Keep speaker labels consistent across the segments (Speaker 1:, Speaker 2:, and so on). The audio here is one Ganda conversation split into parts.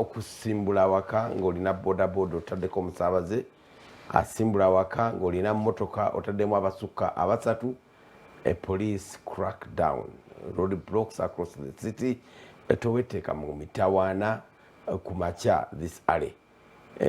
Speaker 1: okusimbula waka ng'olina bodaboda otaddeko omusaabaze, asimbula waka ng'olina mmotoka otaddemu abasukka abasatu. A police crackdown, road blocks across the city. Toweteeka mu mitawaana ku makya this early.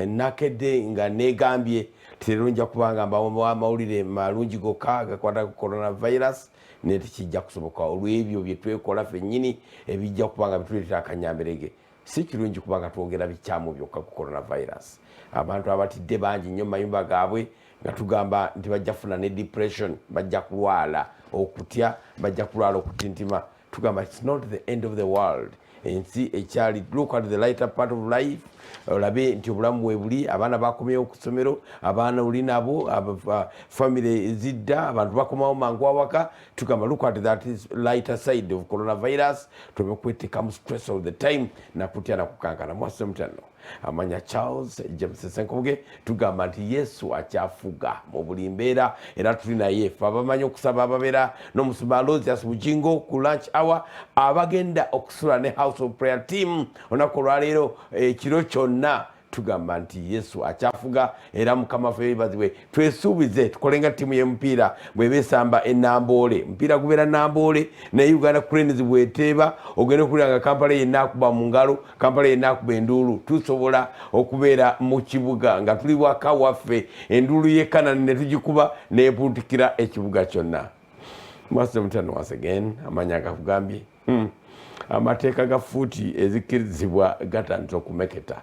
Speaker 1: Nakedde nga neegambye tero nja kubanga amawulire malungi gokka agakwata ku coronavirus naye tekijja kusoboka olw'ebyo bye twekola ffennyini ebijja kubanga bituleetera akanyamberege. Si kirungi kubanga twogera bikyamu byokka ku coronavirus. Abantu abatidde bangi nnyo mu mayumba gaabwe nga tugamba nti bajja kufuna ne depression, bajja kulwala okutya, bajja kulwala okutintima. Tugamba it's not the end of the world. Ensi ekyali, look at the lighter part of life. Olabe nti obulamu bwe buli, abaana bakomyewo ku ssomero, abaana oli nabo, family zidda, abantu bakomawo mangu awaka. Tugamba look at that lighter side of coronavirus. Tumekwetekamu stress all the time na kutya na kukankana. Mwase mutano amanya Charles James Senkoge tugamba nti Yesu akyafuga mu buli mbeera era tuli naye ffe abamanyi okusaba ababeera n'omusumalozias Bujingo ku lunch hour abagenda okusula ne House of Prayer team olunaku olwaleero ekiro kyonna tugamba nti Yesu akyafuga era Mukama ffe yeebazibwe twesuubize tukolenga ttiimu y'omupiira bw'ebeesamba ennamboole mupiira gubeera nnamboole naye Uganda Cranes bw'eteeba ogenda okulira nga Kampala yenna akuba mu ngalo, Kampala yenna akuba enduulu. Tusobola okubeera mu kibuga nga tuli waka waffe enduulu y'ekkanani ne tugikuba neepuutikira ekibuga kyonna. Mwase mutano once again amanya gakugambye amateeka ga fuuti ezikkirizibwa gatandise okumeketa.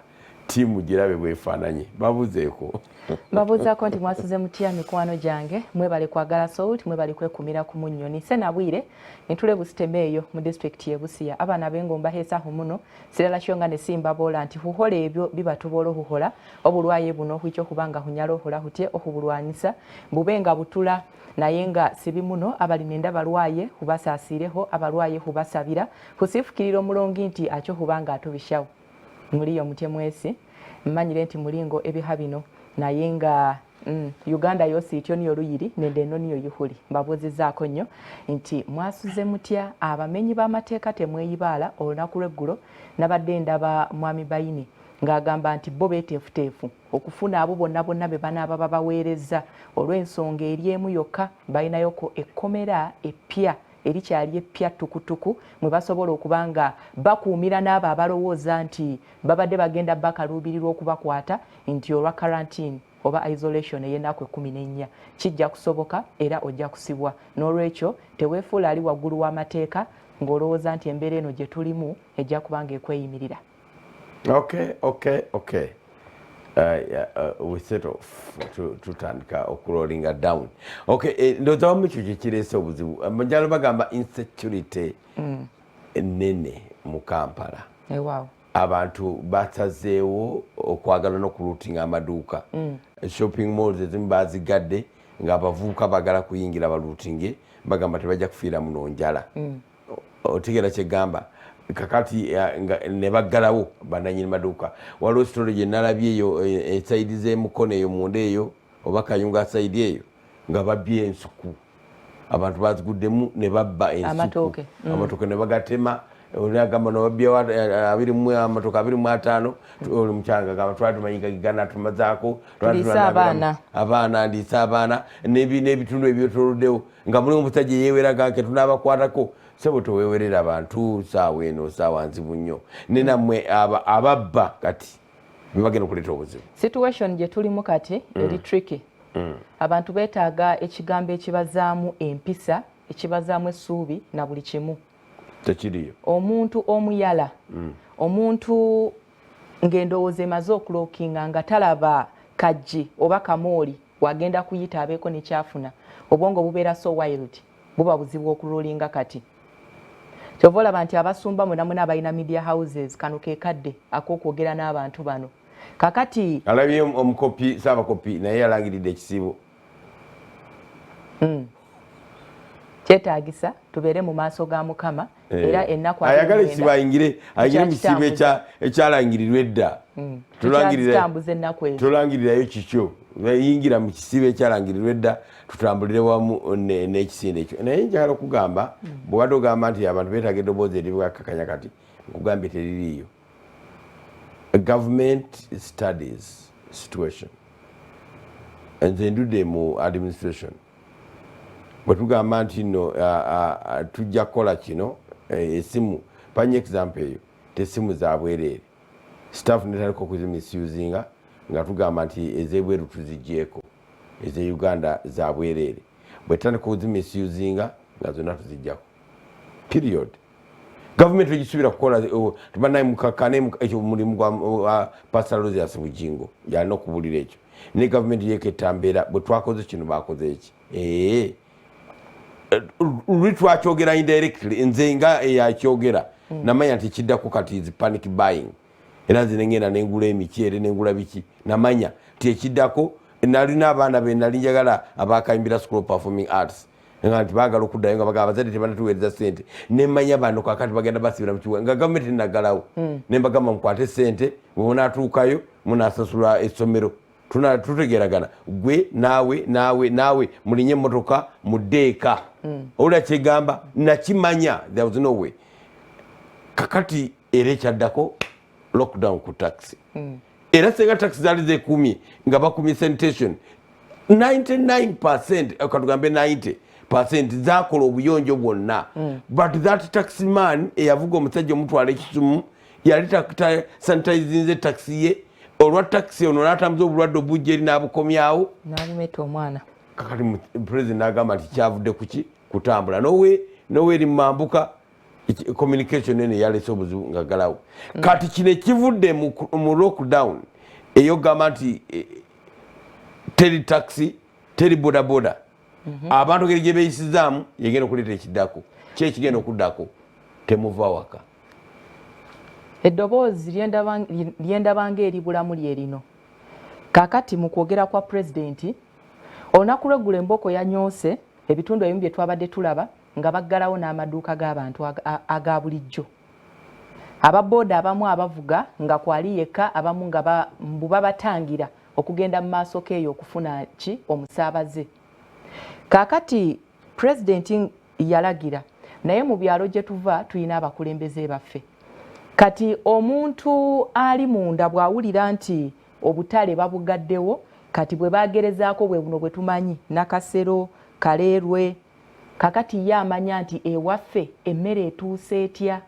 Speaker 1: Timu girabe bwefaananye babuzeeko
Speaker 2: babuzaako nti mwasuze mutya mikwano gyange mwebale kwagala Salt mwebale kwekumira ku Munyonyi Senabwire nitule busiteme eyo mu district ye Busia abaana b'engomba heesaho muno sirala kyonga ne simba bola nti huhola ebyo bibatubola huhola obulwaye buno hwicho kubanga hunyalo hola hutye ohubulwanisa bubenga butula naye nga sibi muno abali nenda balwaye hubasaasireho abalwaye hubasabira husifukirira omulongi nti akyo hubanga atubishawo muliyo mutye mwesi mmanyire nti mulingo ebiha bino naye nga Uganda yose ityo niyo luyiri nende eno niyo yuhuli mbabuuzizaako nnyo nti mwasuze mutya abamenyi b'amateeka temweyibaala olunaku lw'eggulo nabadde ndaba mwami Bayini ng'agamba nti bo beeteefuteefu okufuna abo bonna bonna be banaaba babaweereza olw'ensonga eri emu yokka bayinayoko ekkomera eppya erikyali eppya tukutuku mwe basobola okubanga bakuumira n'abo abalowooza nti babadde bagenda bakaluubirirwa okubakwata nti olwa quarantine oba isolation ey'ennaku 14 kijja kusoboka era ojja kusibwa. N'olwekyo teweefuula ali waggulu w'amateeka ng'olowooza nti embeera eno gye tulimu ejja kubanga ekweyimirira.
Speaker 1: Okay. We set off tutandika okulollinga down. Okay, ndowooza wamu ekyo kye kireese obuzibu. Amajalo bagamba insecurity ennene mu Kampala.
Speaker 2: Wow.
Speaker 1: Abantu basazeewo okwagala n'okuluutinga amaduuka. Shopping malls ezimu bazigadde ng'abavubuka bagala kuyingira baluutinge bagamba tebajja kufiira muno njala. Otegeera kye gamba. Kakati ne baggalawo bannannyini maduuka. Waliwo sitole gye nalabye eyo esayidi z'emukono eyo munda eyo oba kayunga sayidi eyo nga babbye ensuku. Abantu baziguddemu ne babba ensuku. Amatooke ne bagatema. Olagamba n'obabbyewo amatoke 25 oli mukyanga gamba twali tumanyi gana tumazaako abaana ndiisa abaana n'ebitundu ebyetooloddewo nga mulimu omusajja yeeweraga ke tunaabakwatako. Sebo towewerera abantu saawa eno saawa nzibu nnyo ne nammwe ababba kati bibagenda okuleeta obuzibu.
Speaker 2: Situation gye tulimu kati eri tricky. Abantu beetaaga ekigambo ekibazaamu empisa ekibazaamu essuubi na buli kimu.
Speaker 1: Tekiriyo.
Speaker 2: Omuntu omuyala omuntu ng'endowooza emaze okulookinga nga talaba kajji oba kamooli wagenda kuyita abeeko nekyafuna obwongo bubeera so wild buba buzibu okulolinga kati. Kyova olaba nti abasumba mwenamwena abalina media houses kano keekadde ak'okwogera n'abantu bano kakati
Speaker 1: alabye omukopi saabakopi naye yalangiridde ekisibo.
Speaker 2: Kyetaagisa tubeere mu maaso ga Mukama era ennaku
Speaker 1: ayagala ekisibo ayingire mu kisibo ekyalangirirwa edda. Tulangirirayo kikyo yingira mu kisibo ekyalangirirwa edda tutambulire wamu n'ekisinde ekyo. Naye njagala okugamba bw'obadde ogamba nti abantu beetaaga eddoboozi eribwakakanya kati nkugambye teririiyo. government studies situation nze ndudde mu administration bwe tugamba nti no tujja kukola kino esimu panye example eyo tesimu za bwereere staff netaliko kuzimisuzinga nga tugamba nti ezebweru tuzigyeko eze Uganda za bwereere bwe tandika kuzimisuzinga nga zonna tuzijjako period. Government ejisubira kukola tubanaye mukakane ekyo mulimu gwa Pastor Rosias Bujingo yalina okubulira ekyo ne government yeketambera bwe twakoze kino bakoze eki lwitwakyogera indirectly nze nga eyakyogera namanya nti kiddako kati is panic buying era nze nengenda nengula emikyere nengula biki namanya ti ekiddako nalina abaana be nali njagala abakayimbira School of Performing Arts nti baagala okuddayo nga bagamba abazadde tebanatuweereza ssente nemanya bano kakati bagenda basibira mu kibuga nga gavumenti enagalawo ne mbagamba mukwate ssente bwe munaatuukayo munasasula essomero tutegeragana gwe naawe mulinye emmotoka muddeeka owulira kyegamba nakimanya there was no way kakati era ekyaddako lockdown ku taxi era senga taxi zaali zekumye nga bakumye sanitation 99% katugambe 90% zakola obuyonjo bwonna but that taxi man eyavuga omusajja omutwala ekisumu yali sanitizinze taxi ye olwa taxi ono n'atambuza obulwadde obujja eri n'abukomyawo
Speaker 2: n'abumeta omwana
Speaker 1: kakati president n'agamba nti kyavudde kuki kutambula nowe eri mambuka communication ene yalese obuzibu nga galawo kati kino ekivudde mu lockdown eyo gamba nti teri taxi teri bodaboda abantu ngeri gye beeyisizaamu yegenda okuleeta ekiddako kyekigenda okuddako temuva waka
Speaker 2: eddoboozi lyendabanga eri bulamu lyerino kakati mu kwogera kwa pulezidenti olunaku lweggula emboko yanyoose ebitundu ebimu bye twabadde tulaba nga baggalawo n'amaduuka g'abantu aga bulijjo ababooda abamu abavuga nga kwali yekka abamu nga mbuba batangira okugenda mu maaso keeyo okufuna ki omusaabaze kakati pulezidenti yalagira naye mu byalo gye tuva tulina abakulembeze baffe kati omuntu ali munda bw'awulira nti obutale babugaddewo kati bwe bagerezaako bwe buno bwe tumanyi Nakasero Kaleerwe kakati ye amanya nti ewaffe emmere etuuse etya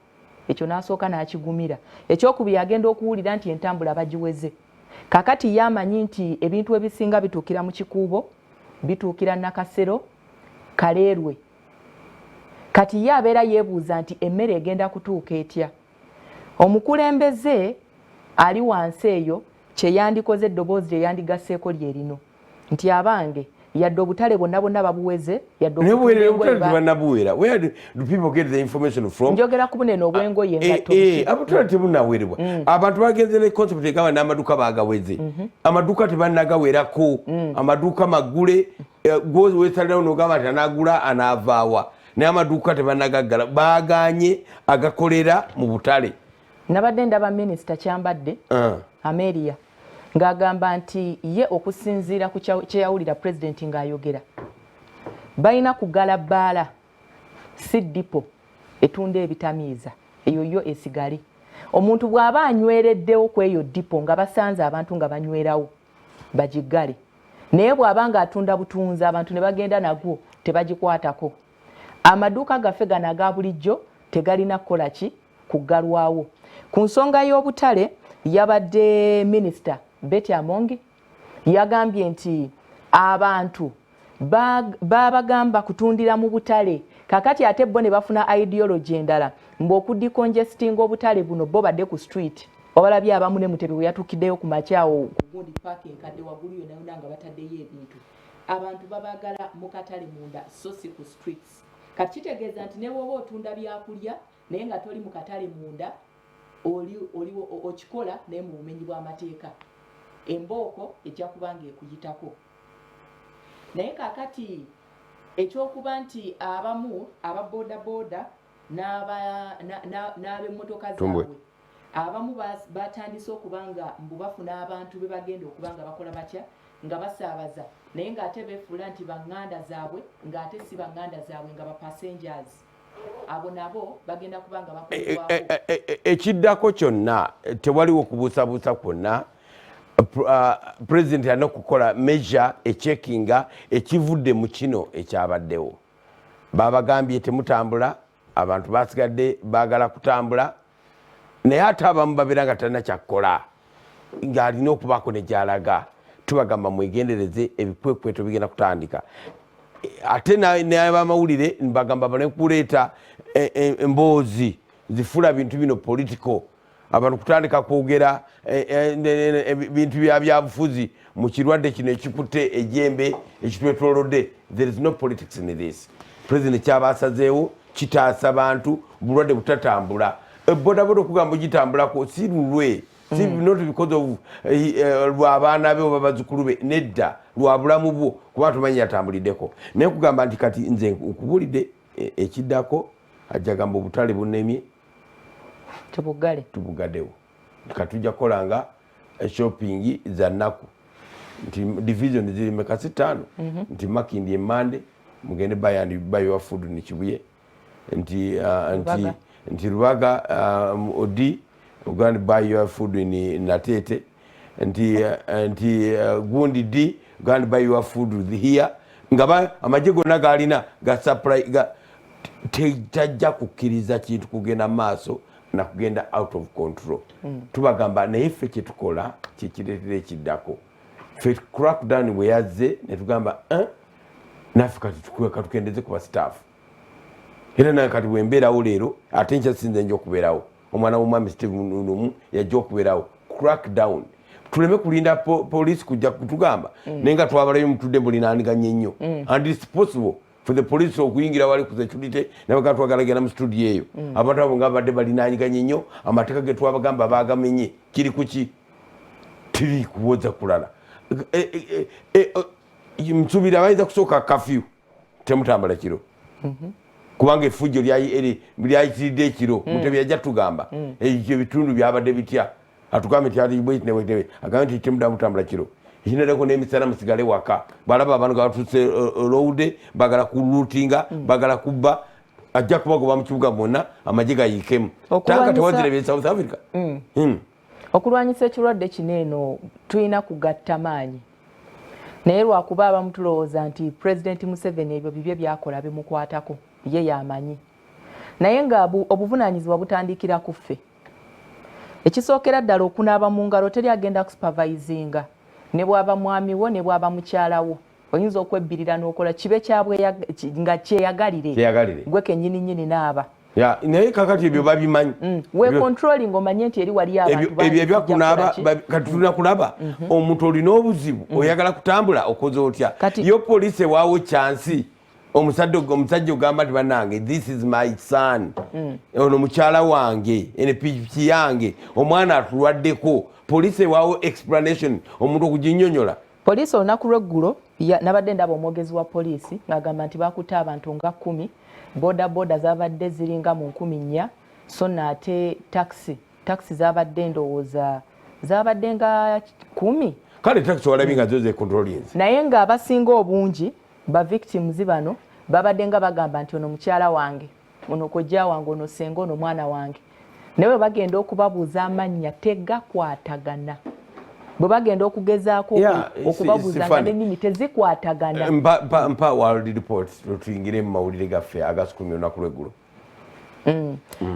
Speaker 2: ekyo n'asooka n'akigumira ekyokubiri agenda okuwulira nti entambula bagiweze kakati ye amanyi nti ebintu ebisinga bituukira mu kikuubo bituukira Nakasero Kaleerwe kati ye abeera yeebuuza nti emmere egenda kutuuka etya omukulembeze ali wansi eyo kyeyandikoze eddoboozi lyeyandigasseeko lyerino nti abange yadde obutale bonna bonna babuweze njogera ku bunene obw'engoye
Speaker 1: abutale tebunawerebwa abantu bagenze ne concept egaba n'amaduuka bagaweze amaduuka tebannagawerako amaduuka magule wesalirawo nogamba nti anagula anaavaawa naye amaduuka tebannagaggala baganye agakolera mu butale
Speaker 2: nabadde ndaba minisita Kyambadde Amelia ng'agamba nti ye okusinziira ku kyeyawulira pulezidenti ng'ayogera balina kugala bbaala si dipo etunda ebitamiiza eyo yo esigale omuntu bw'aba anywereddewo ku eyo dipo nga basanze abantu nga banywerawo bagiggale naye bw'aba ng'atunda butunzi abantu ne bagenda nagwo tebagikwatako amaduuka gaffe gano aga bulijjo tegalina kukola ki kuggalwawo ku nsonga y'obutale yabadde minisita Betty Amongi yagambye nti abantu babagamba kutundira mu butale kakati ate bo ne bafuna ideology endala mbu okudicongestinga obutale buno bo badde ku street obalabye abamu ne Mutebi we yatukiddeyo ku makyawo ku gundi parking kadde waggulu yonna nga bataddeyo ebintu abantu babagala mu katale munda so si ku streets kati kitegeeza nti ne woba otunda byakulya naye nga toli mu katale munda oliwo okikola naye mu bumenyi bw'amateeka embooko ejja kuba nga ekuyitako naye kakati ekyokuba nti abamu ababoodaboda n'ab'emmotoka zaabwe abamu batandise okuba nga mbu bafuna abantu be bagenda okuba nga bakola batya nga basaabaza naye ng'ate beefuula nti baŋŋanda zaabwe ng'ate si baŋŋanda zaabwe nga ba passengers abo nabo bagenda kubanga bakolebwako.
Speaker 1: Ekiddako kyonna tewaliwo kubuusabuusa kwonna. President alina okukola measure echeckinga ekivudde mu kino ekyabaddewo. Babagambye temutambula, abantu basigadde baagala kutambula, naye ate abamu babeera nga talina kyakkola ng'alina okubaako ne gy'alaga. Tubagamba mwegendereze, ebikwekweto bigenda kutandika. Ate n'abamawulire mbagamba baleme kuleeta emboozi zifula bintu bino political. Abantu kutandika kwogera bintu byabufuzi mu kirwadde kino ekikutte ejjembe ekitwetoolodde. There is no politics in this. President kyabasazeewo kitaasa bantu bulwadde butatambula. Bodaboda okugamba ogitambulako si lulwe. Si not because of lw'abaana be oba bazzukulu be, nedda lwa bulamu bwo kuba tumanyi yatambuliddeko. Naye kugamba nti kati nze nkubulidde ekiddako ajja gamba obutale bunnemye tubugaddewo. Katujja kukolanga shopping za nnaku nti division ziri mekasi 5 nti Makindi Emmande mugende buy your food ni Kibuye nti Rubaga Odi uganda buy your food in Natete nti Gundi D uganda buy your food with here ngaba amagye gonna galina ga supply ga tajja kukkiriza kintu kugenda maaso na kugenda out of control. Tubagamba naye ffe kyetukola kyekireetera ekiddako. Ffe crackdown bwe yazze ne tugamba naffe katukendeze ku bastaff. Era naye kati bwembeerawo leero ate nkyasinze nja okubeerawo. Omwana w'omwami Steve Nulumu yajja okubeerawo. Crackdown. Tuleme kulinda police kujja kutugamba naye nga twabalayo mutudde bulinaniganye nnyo. And it's possible for the police okuyingira wali ku security nabaga twagalagenda mu studio eyo. Abantu abo nga badde balinaniganye nnyo amateeka ge twabagamba bagamenye kiri kuki tiri kuwoza kulala. Msubira bayinza kusooka kafyu temutambula kiro. Kubanga effujjo lyayitiridde ekiro Mutebi yajja tugamba ebyo bitundu byabadde bitya atugambe nti ati bwe ne agambe nti temutambula kiro. Hinaleko n'emisana musigale waka balaba abantu nga batuse road bagala kulutinga bagala kubba ajja kubagoba mu kibuga bonna amagye gayikemu tanga tewazire South Africa.
Speaker 2: Okulwanyisa ekirwadde kino eno tulina kugatta maanyi naye lwakuba abamu tulowooza nti President Museveni ebyo bibye byakola bimukwatako ye yamanyi naye nga obuvunaanyizibwa butandikira ku ffe. Ekisookera ddala okunaaba mu ngalo teri agenda kusupervisinga ne bwaba mwami wo ne bwaba mukyala wo oyinza okwebbirira n'okola kibe kyabwe nga kyeyagalire gwe kennyini nnyini naaba.
Speaker 1: Naye kakati ebyo babimanyi.
Speaker 2: We controlling omanye nti eri wali abantu
Speaker 1: ebyo ebyakunaaba kati tulina kulaba omuntu olina obuzibu oyagala kutambula okoze otya. Yo poliisi ewaawo kyansi omusajja ogamba nti bannange this is my son ono mukyala wange ene pikipiki yange omwana atulwaddeko poliisi ewaawo explanation omuntu okuginnyonnyola.
Speaker 2: Poliisi olunaku lw'eggulo nabadde ndaba omwogezi wa poliisi ng'agamba nti bakutte abantu nga 10 boda zabadde ziringa mu 400 so n'ate taxi zabadde ndowooza zabadde nga 10.
Speaker 1: Kale taxi walabi nga zo zecontrolins
Speaker 2: naye ng'abasinga obungi ba victims bano babadde nga bagamba nti ono mukyala wange ono kojja wange ono senga ono mwana wange naye bagenda okubabuuza amannya tegakwatagana. Bwe bagenda okugezaako okubabuuza nga n'ennimi tezikwatagana.
Speaker 1: Mpa World Report tuyingire mu mawulire gaffe agasukumi olunaku lw'eggulo.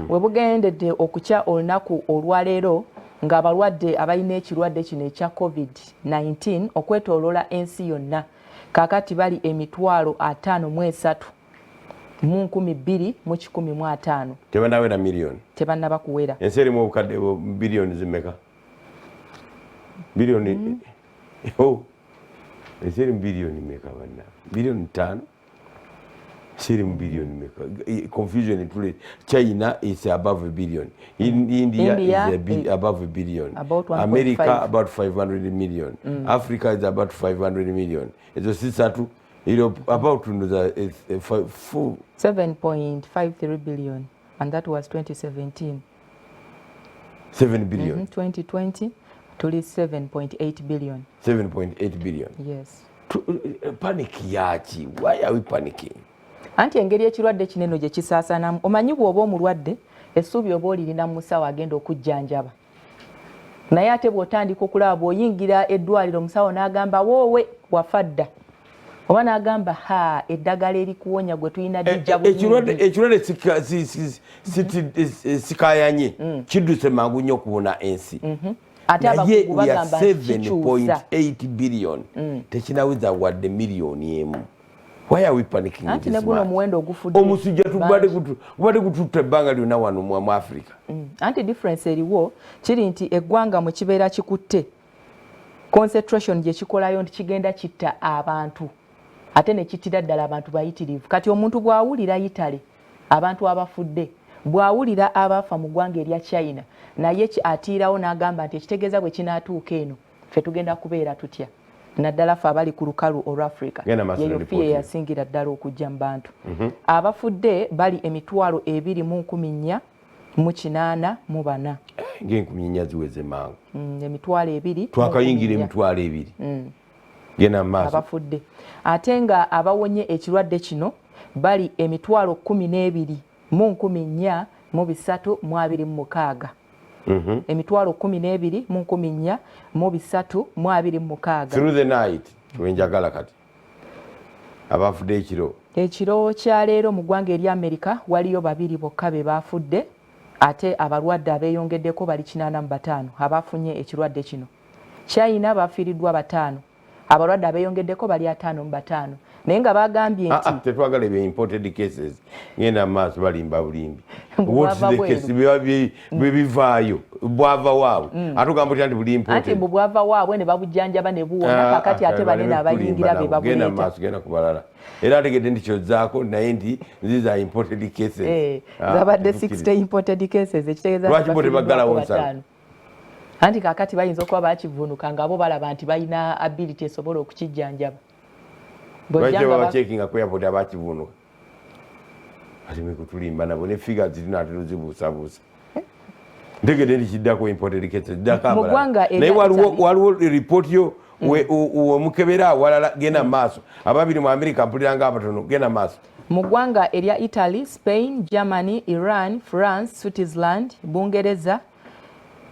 Speaker 2: We bugendedde okukya olunaku olwaleero ng'abalwadde abalina ekirwadde kino ekya COVID-19 okwetooloola ensi yonna kaakati bali 53,215.
Speaker 1: Tebannawera miliyoni.
Speaker 2: Tebannaba kuwera.
Speaker 1: Ensi erimu obukadde biliyoni zimeka? Biliyoni ensi erimu biliyoni meka banna? Biliyoni 5? Ensi erimu biliyoni meka? Confusion itule. China is above a billion. India is above a billion.
Speaker 2: About 1.5.
Speaker 1: America about 500 million. Africa is about 500 million. Ezo sisatu about
Speaker 2: 7.53 billion, and that was 2017.
Speaker 1: 7 billion.
Speaker 2: 2020 tuli 7.8 billion.
Speaker 1: 7.8 billion.
Speaker 2: Yes.
Speaker 1: Panic yachi. Why are we panicking?
Speaker 2: anti engeri ekirwadde kineno gye kisaasanamu omanyi bw'oba omulwadde essuubi oba olirina mu musawo agenda okujjanjaba naye ate bw'otandika okulaba bw'oyingira eddwaliro omusawo n'agamba woowe wafa dda oba n'agamba ha eddagala erikuwonya gwe tulina lijja
Speaker 1: ekirwadde sikayanye kidduse mangu nnyo okubona ensi naye ya 7.8 billion tekinawiza wadde miliyoni emu. Why are we panicking
Speaker 2: anti ne guno omuwendo ogufudde
Speaker 1: omusujja tubadde gututta ebbanga lyonna wano mu Africa.
Speaker 2: Anti difference eriwo kiri nti eggwanga mwe kibeera kikutte concentration gye kikolayo nti kigenda kitta abantu ate ne kittira ddala abantu bayitirivu. Kati omuntu bw'awulira Italy abantu abafudde bw'awulira abafa mu ggwanga erya China naye atiirawo n'agamba nti ekitegeeza bwe kinaatuuka eno ffe tugenda kubeera tutya naddala ffe abali ku lukalu olwa Africa yeyo fiye yasingira ddala okujja mu bantu. Abafudde bali emitwalo 2,484
Speaker 1: ng'enkumi nnya ziweze mangu
Speaker 2: emitwalo 2
Speaker 1: twakayingira emitwalo 2 genda mu maaso
Speaker 2: abafudde ate nga abawonye ekirwadde kino bali emitwalo 12,426 emitwalo 12,426
Speaker 1: through the night wenjagala kati abafudde
Speaker 2: ekiro kya leero mu ggwanga erya Amerika waliyo 2 bokka be bafudde ate abalwadde abeeyongeddeko bali 85 abafunye ekirwadde kino. China bafiiriddwa 5 abalwadde abeeyongeddeko bali 55 naye nga bagambye nti
Speaker 1: tetwagala ebyo imported cases ngenda maaso balimba bulimbi bwebivaayo bwava waabwe atugamba otya nti buli
Speaker 2: anti bwava waabwe ne babujjanjaba ne buwona kakati ate banene abayingira be
Speaker 1: genda maaso genda ku balala era ategedde nti kyozzaako naye nti nziza imported cases
Speaker 2: zabadde 60 imported cases ekitegeeza
Speaker 1: lwaki bo tebaggalawo nsala
Speaker 2: anti kakati bayinza okuba bakivuunuka ng'abo balaba nti balina ability esobola okukijjanjaba
Speaker 1: lwaki babacekinga ku airport abakivuunuka ateme kutulimba nabo ne figures zirina ate tuzibuusabuusa ntegedde nti kiddako imported cases naye waliwo report yo omukebera awalala genda maaso ababiri mu America mpuliranga abatono genda maaso
Speaker 2: mu ggwanga erya Italy, Spain, Germany, Iran, France, Switzerland, Bungereza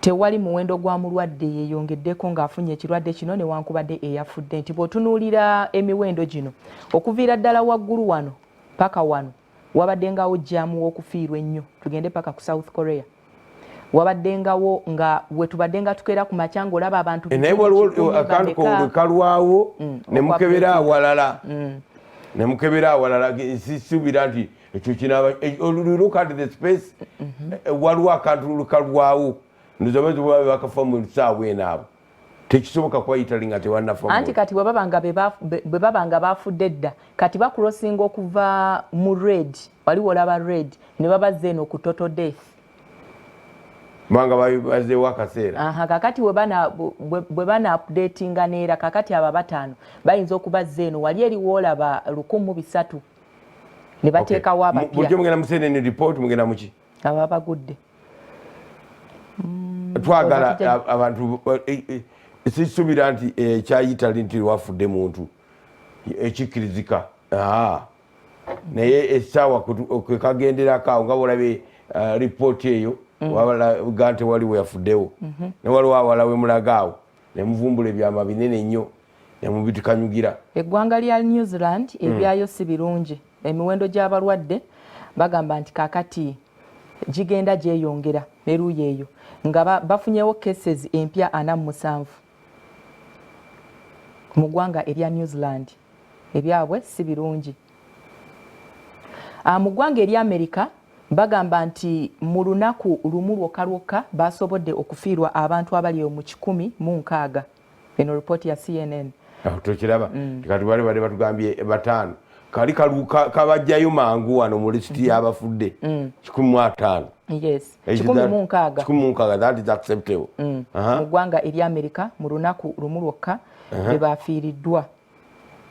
Speaker 2: tewali muwendo gwa mulwadde yeeyongeddeko ng'afunye ekirwadde kino newankubadde eyafudde nti bw'otunuulira emiwendo gino okuviira ddala waggulu wano paka wano wabaddengawo jjaamu w'okufiirwa ennyo tugende paka ku South Korea wabaddengawo nga we tubadde nga tukeera ku makya ng'olaba abantu
Speaker 1: naye waliwo akantu kalwawo ne mukebera awalala ne mukebera awalala sisuubira nti ekyo kinaba look at the space waliwo akantu kalwawo nizobezi bwabe bakafa mu ssaawa eno abo tekisoboka kwayitali nga tewannafa
Speaker 2: anti kati bwe baba nga bafudde dda kati bakulosinga okuva mu red waliwo olaba red ne babazza eno ku total death
Speaker 1: banga bazeewo akaseera
Speaker 2: kakati bwe bana updatinga neera kakati aba 5 bayinza okubazza eno wali eriwo olaba 1,300 ne bateekawo abapya
Speaker 1: bulijjo mugenda musenene report mugenda muki
Speaker 2: aba bagudde
Speaker 1: twagala abantu sisuubira nti ekyayitali nti wafudde muntu ekikkirizika naye essaawa kwekagenderako awo nga bolabe ripooti eyo walaga nti waliwo yafuddewo ne waliwo awala we mulagaawo ne muvumbula ebyama binene nnyo ne mubitikanyugira.
Speaker 2: Eggwanga lya New Zealand ebyayo si birungi emiwendo gy'abalwadde bagamba nti kakati gigenda gyeyongera eruuyi eyo nga bafunyewo cases empya 47 mu ggwanga erya New Zealand ebyabwe si birungi. Mu ggwanga erya America bagamba nti mu lunaku lumu lwokka basobodde okufiirwa abantu abali mu 106 eno report ya CNN.
Speaker 1: Tokiraba kati bali batugambye 5 kali kabajjayo mangu wano mu lisiti y'abafudde 15.
Speaker 2: Yes, 16
Speaker 1: that is acceptable.
Speaker 2: Mu ggwanga erya America mu lunaku lumu lwokka be bafiiriddwa.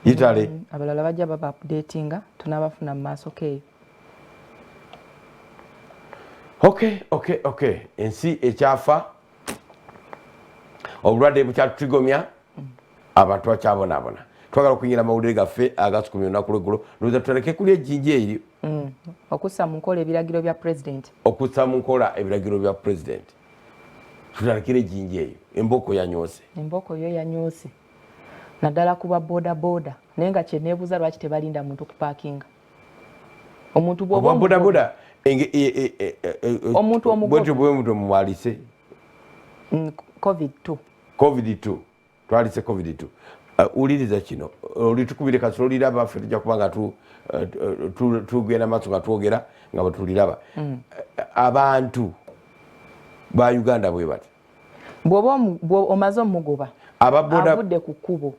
Speaker 1: Italy
Speaker 2: abalala bajja baba updatinga tunabafuna mu maaso keeyo.
Speaker 1: Okay. Ensi ekyafa obulwadde bukyatugomya abantu bakyabonaabona twagala okunyira amawulire gaffe agasukumya olunaku lw'eggulo ndowooza tuleke kulya ejjinja eryo
Speaker 2: okussa mu nkola ebiragiro bya pulezidenti
Speaker 1: okussa mu nkola ebiragiro bya pulezidenti tutalekera ejjinja eyo embooko yanyoose
Speaker 2: embooko yo yanyoose naddala kuba bodaboda naye nga kyeneebuuza lwaki tebalinda muntu kupaakinga omuntu bwoba
Speaker 1: bodaboda
Speaker 2: omuntu omugogo
Speaker 1: bwemuto mumwalise covid-2 twalise covid-2 uliriza kino olitukubire kasi oliraba ffe tujja kuba nga tugenda maaso nga twogera nga bwetuliraba abantu ba Uganda bwe bati
Speaker 2: bw'oba omaze omugoba agudde ku kkubo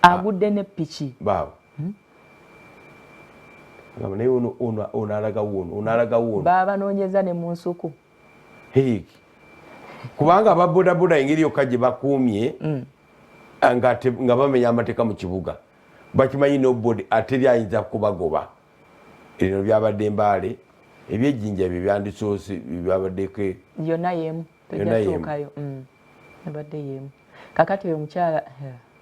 Speaker 2: agudde ne piki
Speaker 1: baabo naye ono alagawo
Speaker 2: babanoonyeza ne mu nsuku
Speaker 1: kubanga ababodaboda engeri yokka gye bakuumye nga bamenya amateeka mu kibuga bakimanyi nobody ateri ayinza kubagoba ebino byabadde Mbale ebyejjinja bye byandisoose byabaddeko
Speaker 2: yonna yemu tojatuukayo ebadde yemu kakati we mukyala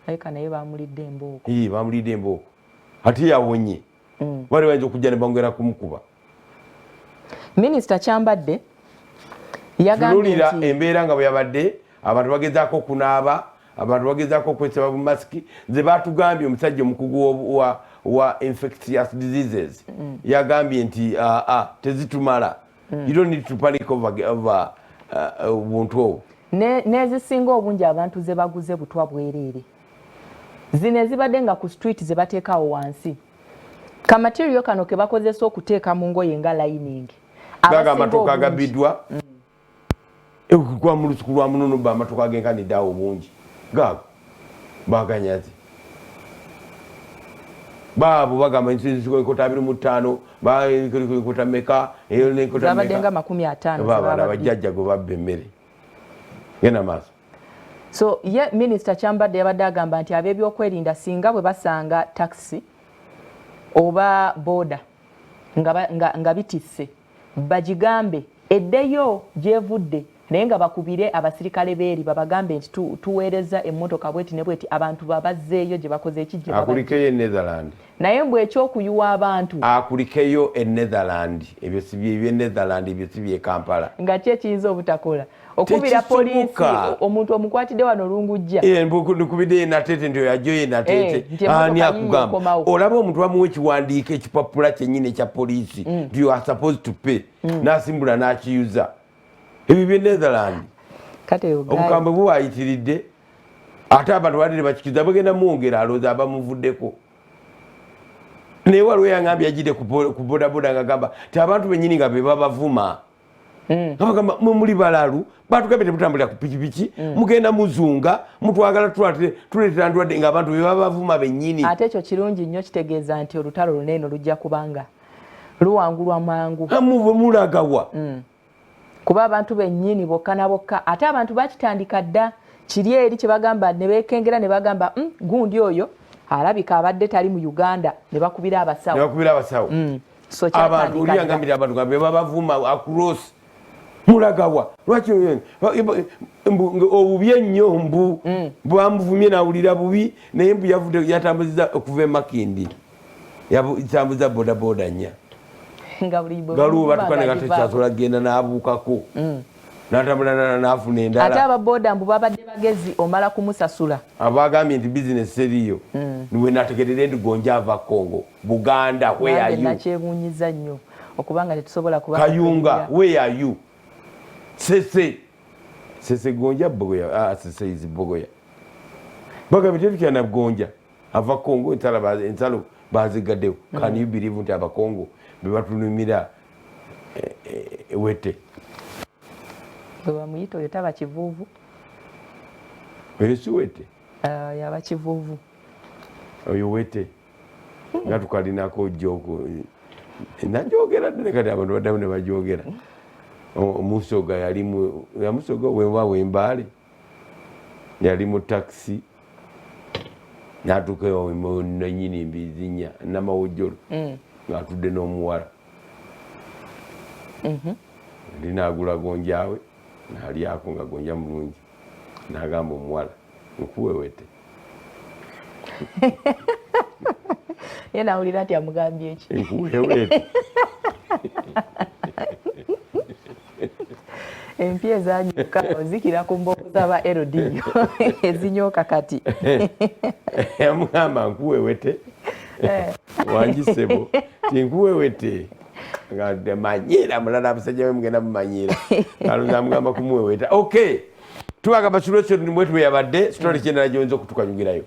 Speaker 2: aleka naye bamulidde embooko
Speaker 1: bamulidde embooko ate yawonye bali bayinza okujja ne bongera kumukuba
Speaker 2: minisita Kyambadde yagambye
Speaker 1: nti embeera nga bwe yabadde abantu bagezaako okunaaba abantu bagezaako okwesaba mu masiki ze batugambye omusajja omukugu wa infectious diseases yagambye nti tezitumala you don't need to panic over buntu obwo
Speaker 2: nezisinga obungi abantu ze baguze butwa bwereere zino ezibadde nga ku street ze bateekawo wansi kamateriyo kano ke bakozesa okuteeka mu ngoye nga lining
Speaker 1: gaga amatoka agabiddwa kwa mu lusuku lwa munono ba amatoka agenkaniddeawo obungi gago baganyazi baabo bagamba enkota 25 enkota meka
Speaker 2: zabadde nga 50
Speaker 1: baabana bajjajja gwe babba emmere genda maaso
Speaker 2: so ye minisita Kyambadde yabadde agamba nti ab'ebyokwerinda singa bwe basanga taxi oba boda nga bitisse bagigambe eddeyo gyevudde naye nga bakubire abasirikale beeri babagambe nti tuweereza emmotoka bweti ne bweti abantu babazzeeyo gye bakoze ekijje
Speaker 1: akulikeyo e Netherland
Speaker 2: naye mbwe ekyokuyuwa abantu
Speaker 1: akulikeyo e Netherland ebyo si bye Netherland ebyo si bye Kampala
Speaker 2: nga ki ekiyinza obutakola okubira poliisi omuntu omukwatidde wano olungujja
Speaker 1: nkubidde Natete nti oyajoye Natete ani akugamba olaba omuntu bamuwa ekiwandiiko ekipapula kyennyini ekya poliisi nti you are supposed to pay n'asimbula n'akiyuza ebyo bye Netherland obukambwe buwayitiridde ate abantu badire bakikiza bagenda muwongera alooza abamuvuddeko naye waliwo yangambye yagidde ku bodaboda nga gamba ti abantu bennyini nga be babavuma abagamba muli balalu batugambye temutambulira ku pikipiki mugenda muzunga mutwagala tuleetera ndwadde nga abantu be babavuma bennyini
Speaker 2: ate ekyo kirungi nnyo kitegeeza nti olutalo luneeno lujja kubanga luwangulwa mangu
Speaker 1: bwe mulagawa
Speaker 2: kuba abantu bennyini bokka na bokka ate abantu bakitandika dda kiri eri kye bagamba ne beekengera ne bagamba gundi oyo alabika abadde tali mu Uganda ne bakubira abasawo
Speaker 1: so abantu oliyangambira abantu nga be babavuma across mulagawa lwaki obubi ennyo mbu bwamuvumye nawulira bubi naye mbu yavudde yatambuziza okuva emakindi yatambuza bodaboda nnya galiwo batukane nga tekyasobola kgenda n'abuukako n'atambula n'afuna endala
Speaker 2: ate ababoda mbu babadde bagezi omala kumusasula
Speaker 1: abagambye nti bizinesi eriyo niwe nategerera endigonja ava Congo Buganda where are you
Speaker 2: nakyewuunyiza nnyo okubanga tetusobola kuba
Speaker 1: Kayunga where are you sese gonja bogoya sese izi bogoya bagambye tetukyana gonja ava Congo ensalo bazigaddewo can you believe nti abakongo bebatunumira wete
Speaker 2: bwebamuyita oyo taba kivuuvu
Speaker 1: esi wete
Speaker 2: yaba kivuuvu
Speaker 1: oyo wete nga tukalinako joko najogera ddene kati abantu baddamu ne bajogera omusoga yamusoga weba wembaale yali mu taxi natuuka nanyini mbizinya namawojjolo ngaatudde n'omuwala ndi naagula gonjaawe nalyako nga gonja mulungi nagamba omuwala nkuwe wete
Speaker 2: ye nawulira nti amugambye eki
Speaker 1: enkuwewete
Speaker 2: empya ezanyuka ozikira ku mboozi z'aba LDU ezinyooka kati
Speaker 1: yamugamba nkuwewete wangisebo tinkuwewete nga manyira mulala abasajja be mugenda mumanyira alunamugamba kumuweweta okay tubagamba kirwekyo nimwetu bweyabadde sitori kyendala gyonza okutukanyugirayo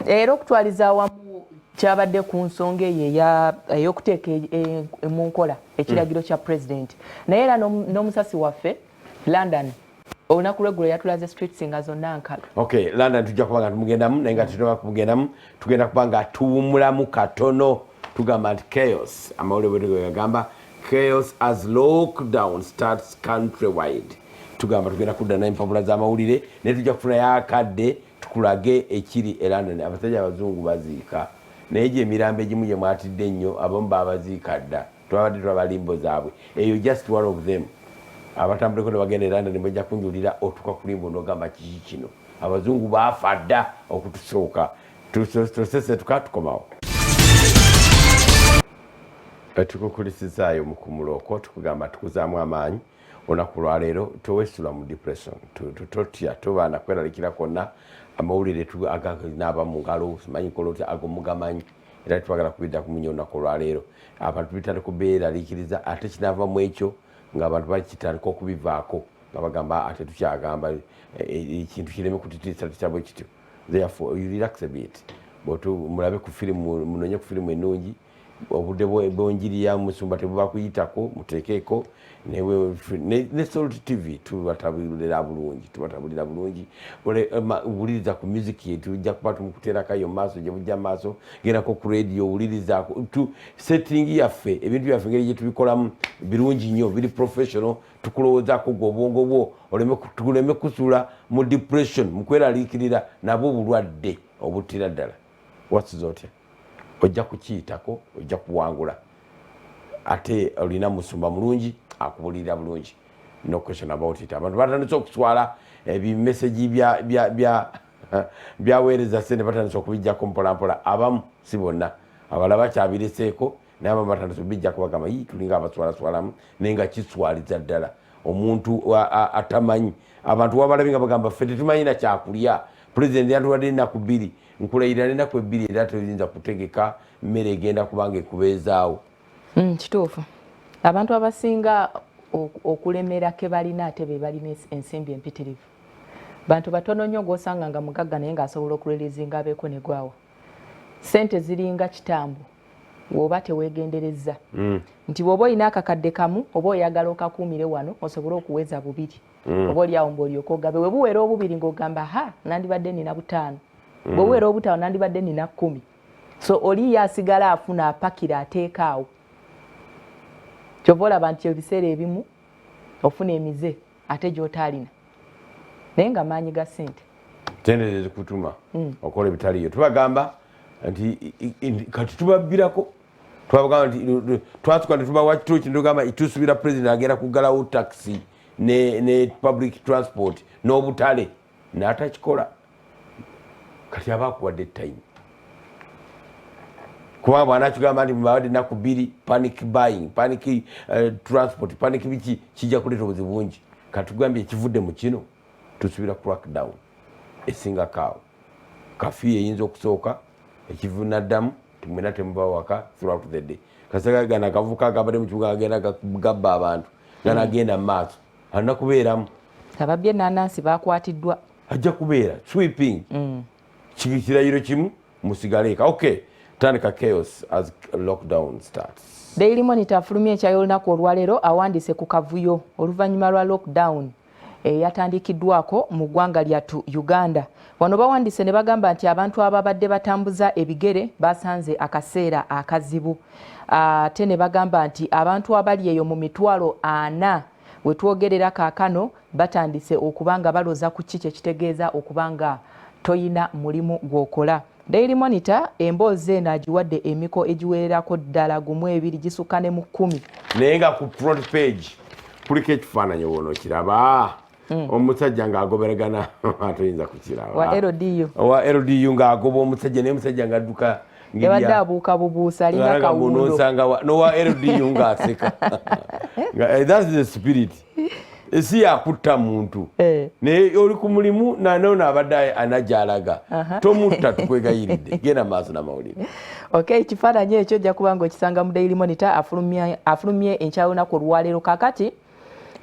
Speaker 2: era okutwaliza awamu kyabadde ku nsonga eyo ey'okuteeka mu nkola ekiragiro kya pulezidenti naye era n'omusasi waffe London olunaku lweggulo yatulaze streets nga zonna nkalo
Speaker 1: okay London tujja kuba nga tumugendamu naye nga tutoba kumugendamu tugenda kuba nga tuwumulamu katono tugamba nti chaos amawulire bwe gagamba chaos as lockdown starts countrywide tugamba tugenda kudda n'empapula z'amawulire naye tujja kufunayo akadde tukulage ekiri e London abasajja abazungu baziika naye gye emirambo egimu gye mwatidde ennyo abamu babaziika dda twabadde twabalimbo zaabwe eyo just one of them abatambuleko ne bagenda e London bajja kunjulira otuka ku limbo n'ogamba kiki kino abazungu baafa dda okutusooka tosese tukatukomawo tukukulisizaayo mu kumuloko tukugamba tukuzaamu amaanyi olunaku lwaleero towesula mu depression totya tobaana kweralikira konna amawulire aganaaba mu ngalo simanyi kola otya ago mugamanyi era twagala kubidda kumunya olunaku olwaleero abantu bitandika kubeeraliikiriza ate kinaavamu ekyo ng'abantu bakitandika okubivaako nga bagamba ate tukyagamba ekintu kireme kutitiisa tukyabwe kityo therefore you relax a bit mulabe ku firimu munonye ku firimu ennungi obudde bwonjiriya musumba tebubakuyitako mutekeeko ne Salt TV tubatabulira bulungi wuliriza ku music yetu ujja kuba tumukuteerakayo maaso gye bujja maaso gendako ku radio wulirizaako setting yaffe ebintu byaffe ngeri gye tubikolamu birungi nnyo biri professional tukulowoozaako gwe obwongo bwo tuleme kusula mu depression mukweraliikirira nabwo obulwadde obuttira ddala wasiza otya ojja kukiyitako ojja kuwangula ate olina musumba mulungi akubulirira bulungi no question about it abantu batandise okuswala ebimeseji byaweereza sente batandise okubijjako mpolampola abamu si bonna abala bakyabireseeko naye abamu batandise okubijjako bagamba tulinga abaswalaswalamu naye nga kiswaliza ddala omuntu atamanyi abantu wabalabi nga bagamba ffe tetumanyi na kyakulya pulezidenti yatuwadde ennaku 2 nkulayirira n'ennaku 2 era toyinza kutegeka mmere egenda kubanga ekubeezaawo
Speaker 2: kituufu abantu abasinga okulemera ke balina ate be balina ensimbi empitirivu bantu batono nnyo g'osanga nga mugagga naye ng'asobola okulelizinga abeeko ne gwawa sente ziringa kitambo woba teweegenderezza nti bw'oba olina akakadde kamu oba oyagala okakuumire wano osobole okuweza 2 oba oliawo mb'olyoka ogabe we buwera obubiri ng'ogamba nandibadde nina 5 bwe buwera obutawo nandibadde nina 10 so oli yasigala afuna apakira ateeka awo kyova olaba nti ebiseera ebimu ofuna emize ate gy'otaalina naye nga maanyi ga sente
Speaker 1: sente zikutuma okola ebitaliyo tubagamba nti kati tubabbirako twabagamba nti twasuka ne tubawa kituuki netugamba tusubira pulezidenti agenda kuggalawo taxi ne public transport n'obutale n'atakikola kati aba akuwadde time kubanga bwanakigamba nti mubawadde ennaku 2 panic buying panic transport panic biki kijja kuleeta obuzibu bungi katugambye ekivudde mu kino tusubira crackdown esingakaawo kafiyu eyinza okusooka ekivunaddamu timwena temuba waka throughout the day kasagagana akavuka agabadde mu kibuga agenda gabba abantu ganagenda mu maaso alina kubeeramu
Speaker 2: ababbi ennaanansi bakwatiddwa
Speaker 1: ajja kubeera sweeping kirayiro kimu musigaleeka okay tandika chaos as lockdown starts.
Speaker 2: Daily Monitor afulumya ekyayo olunaku olwaleero awandiise ku kavuyo oluvannyuma lwa lockdown yatandikiddwako mu ggwanga lyattu Uganda. Wano bawandiise ne bagamba nti abantu ababadde batambuza ebigere basanze akaseera akazibu. Ate ne bagamba nti abantu abali eyo mu mitwalo 4 we twogerera kaakano batandise okubanga baloza ku kiki ekitegeeza okubanga toyina mulimu gw'okola. Daily Monitor emboozi eno agiwadde emiko egiwererako ddala 2 gisukka ne mu 10.
Speaker 1: Naye nga ku front page kuliko ekifaananyi wono kiraba omusajja ng'agoberagana atoyinza kukirawo
Speaker 2: wa
Speaker 1: LDU ng'agoba omusajja naye omusajja ng'adduka
Speaker 2: yabadde abuuka bubuusa alina kawundo
Speaker 1: nowa LDU ng'aseka that's the spirit esi yakutta muntu naye oli ku mulimu nanone abadde anagyalaga tomutta tukwegayiridde genda maaso n'amawulire
Speaker 2: ekifaananyi ekyo ojja kuba ng'okisanga mu Daily Monitor afulumye enkyalulunaku olwaleero kakati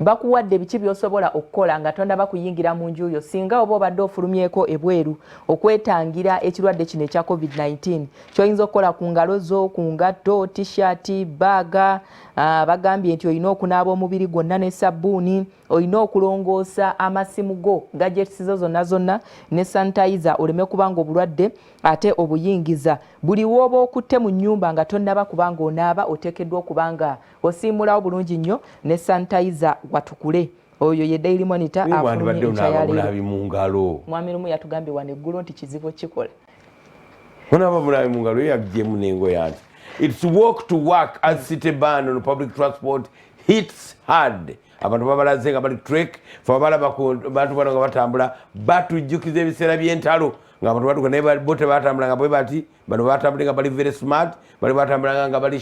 Speaker 2: bakuwadde biki by'osobola okukola nga tonda bakuyingira mu nju yo singa oba obadde ofulumyeko ebweru okwetangira ekirwadde kino ekya COVID-19 ky'oyinza okukola ku ngalo zo ku ngatto t-shirt baaga bagambye nti olina okunaaba omubiri gwonna ne sabbuuni olina okulongoosa amasimu go gadgets zo zonna ne sanitizer oleme kubanga obulwadde ate obuyingiza buli wooba okutte mu nnyumba nga tonnaba kubanga onaaba oteekeddwa okubanga osiimulawo bulungi nnyo ne sanitizer watukule oyo ye Daily Monitor afulumye ekyayaleero
Speaker 1: mu ngalo
Speaker 2: mwami lumu yatugambye wano eggulu nti kizibu kikola
Speaker 1: onaaba mulabi mu ngalo yaggyeemu n'engo yanti it's walk to work as city ban on public transport hits hard abantu babalaze nga bali trek fabalaba bantu bano nga batambula batujjukiza ebiseera by'entalo ng'abantu batuka naye bo tebatambula nga bwe bati bano batambula nga bali very smart bali batambula nga bali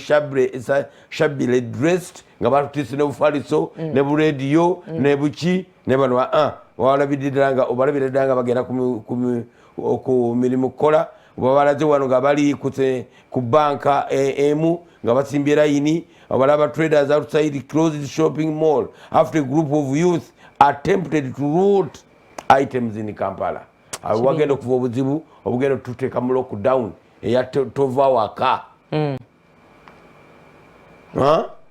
Speaker 1: shabile dressed nga batutise n'obufaliso ne burediyo ne buki ne bano obalabirira nga bagenda ku mirimu kukola babalaze wano nga bali ku banka emu nga basimbye layini abalaba traders outside closed shopping mall after a group of youth attempted to loot items in Kampala. Wagenda okuva obuzibu obugenda tuteeka mu lockdown eya tova waka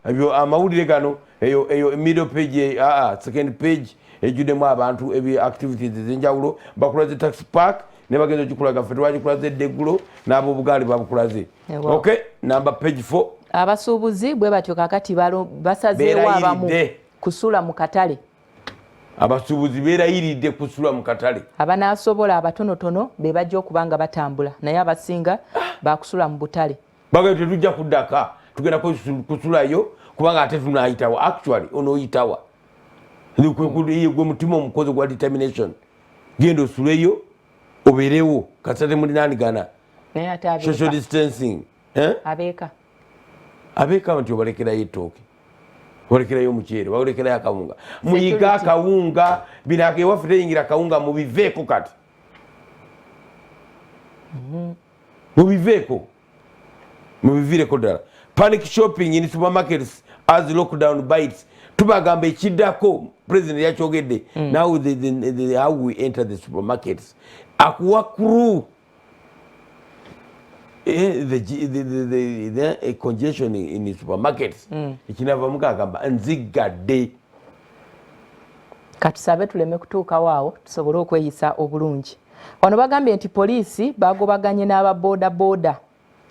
Speaker 1: ebyo amawulire gano eyo middle page second page ejjuddemu abantu activities ez'enjawulo bakulaze taxi park ne bagenza okikulaga ffe twagikulaze eddeggulo n'abo obugaali babukulaze okay number page 4
Speaker 2: abasuubuzi bwe batyo kakati basazeewo abamu kusula mu katale
Speaker 1: abasuubuzi beerayiridde kusula mu katale
Speaker 2: abanaasobola abatonotono be bajja okuba nga batambula naye abasinga bakusula mu butale
Speaker 1: bagenda tetujja kuddaka tugenda kusulayo kubanga ate tunayitawa actually onooyitawa gwe mutima omukozi gwa determination genda osuleyo obeerewo kasate mulinanigana social distancing abeeka nti obalekerayo ettooke olekerayo omuceere balekerayo akawunga muyiga akawunga binako ewaffe teyingira akawunga mubiveeko kati mubiviireko ddala panic shopping in supermarkets as lockdown bites tubagamba ekiddako president yakyogedde now how we enter the supermarkets akuwa crew the congestion in the supermarkets ekinavamu kagamba nzigadde
Speaker 2: katusabe tuleme kutuukawo awo tusobole okweyisa obulungi wano bagambye nti poliisi bagobaganye n'ababoodabooda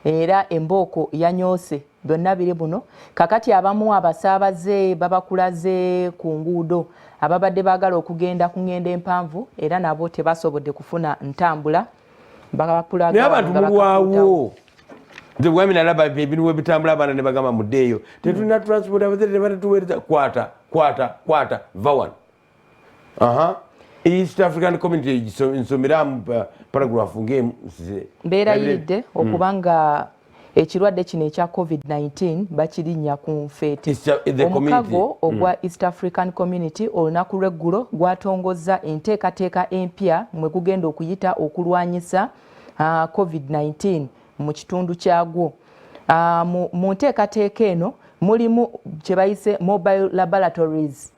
Speaker 2: era embooko yanyoose byonna biri buno kakati abamu abasaabaze babakulaze ku nguudo ababadde baagala okugenda ku ngendo empanvu era nabo tebasobodde kufuna ntambula
Speaker 1: naye abantu mulwawo nze bwami nalaba ebintu webitambula abaana ne bagamba muddeeyo tetulina transport abazadde tebatatuweereza kwata vawan East African Community nsomeramu paragrafu ng'emu
Speaker 2: mbeerayiridde okubanga ekirwadde kino ekya COVID-19 bakirinnya ku nfeete omukago ogwa East African Community olunaku lw'eggulo gwatongozza enteekateeka empya mwe gugenda okuyita okulwanyisa COVID-19 mu kitundu kyagwo mu nteekateeka eno mulimu kye bayise mobile laboratories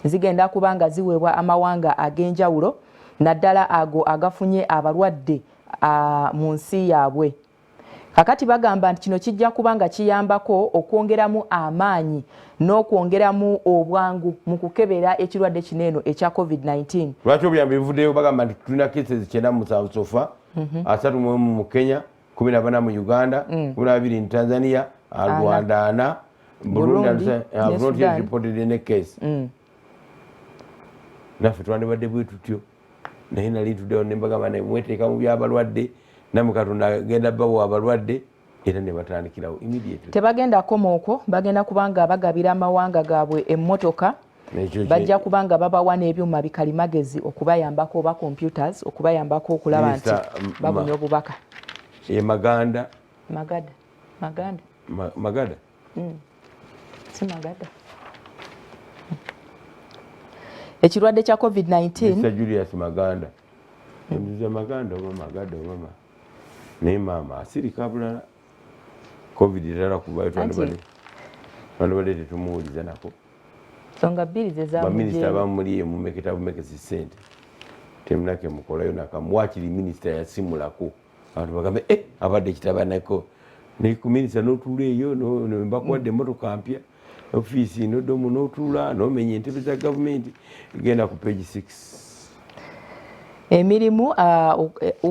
Speaker 2: zigenda kuba nga ziweebwa amawanga ag'enjawulo naddala ago agafunye abalwadde mu nsi yaabwe kakati bagamba nti kino kijja kuba nga kiyambako okwongeramu amaanyi n'okwongeramu obwangu mu kukebera ekirwadde kino eno ekya COVID-19
Speaker 1: lwaki obuyambi bivuddeyo bagamba nti tulina cases 97 sofa 31 mu Kenya 14 mu Uganda 12 mu Tanzania Rwanda 4 Burundi has reported in a case naffe twandibadde bwe tutyo naye nali tuddewo ne mbagamba naye mweteeka mu by'abalwadde namwe Katonda agenda bawa abalwadde era ne batandikirawo immediately
Speaker 2: tebagenda koma okwo bagenda kubanga bagabira amawanga gaabwe emmotoka bajja kubanga babawa n'ebyuma bikalimagezi okubayambako oba computers okubayambako okulaba nti babunya obubaka.
Speaker 1: Maganda
Speaker 2: si Magada. Ekirwadde kya COVID-19
Speaker 1: Mr. Julius Maganda Maganda mama naye maama asirika bulala COVID erala kubayo twandibadde tetumuwuliza nako
Speaker 2: songa bbiri
Speaker 1: baminisita bamuliye mumeketa bumekesi ssente temunake mukolayo nakamuwakiri minisita yasimulako abantu bagambe abadde kitabanako ne ku minisita n'otuula eyo bakuwadde emmotoka mpya ofiisi n'oddomu n'otuula n'omenya entebe za gavumenti genda ku page 6.
Speaker 2: Emirimu